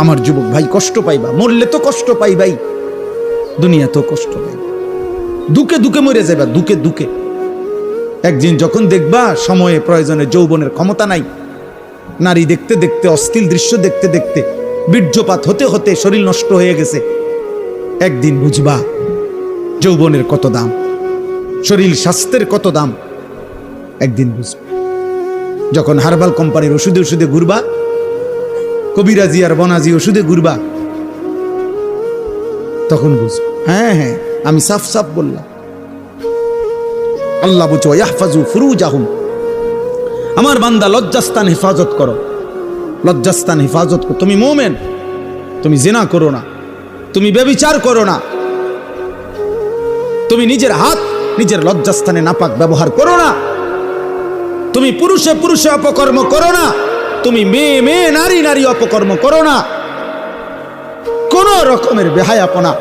আমার যুবক ভাই, কষ্ট পাইবা, মরলে তো কষ্ট পাইবাই, দুনিয়া তো কষ্ট পাইবা, দুকে দুকে মরে যাইবা, দুকে দুকে। একদিন যখন দেখবা সময়ে প্রয়োজনে যৌবনের ক্ষমতা নাই, নারী দেখতে দেখতে, অশ্লীল দৃশ্য দেখতে দেখতে, বীর্যপাত হতে হতে শরীর নষ্ট হয়ে গেছে, একদিন বুঝবা যৌবনের কত দাম, শরীর স্বাস্থ্যের কত দাম, একদিন বুঝবা। যখন হার্বাল কোম্পানির ওষুধে ওষুধে ঘুরবা, কবিরাজি আর বনাজি ওষুধে ঘুরবা, তখন বুঝবা। হ্যাঁ হ্যাঁ, আমি সাফ সাফ বললাম। আল্লাহ বুঝো, ইয়াহফাজু ফুরুজাহুম, আমার বান্দা লজ্জাস্থান হেফাজত করো, লজ্জাস্থান হেফাজত করো। তুমি মুমিন, তুমি জিনা করো না, তুমি ব্যভিচার করো না, তুমি নিজের হাত নিজের লজ্জাস্থানে নাপাক ব্যবহার করো না, তুমি পুরুষে পুরুষে অপকর্ম করো না, তুমি মেয়ে মেয়ে নারী নারী অপকর্ম করো না, কোন রকমের বেহায়াপনা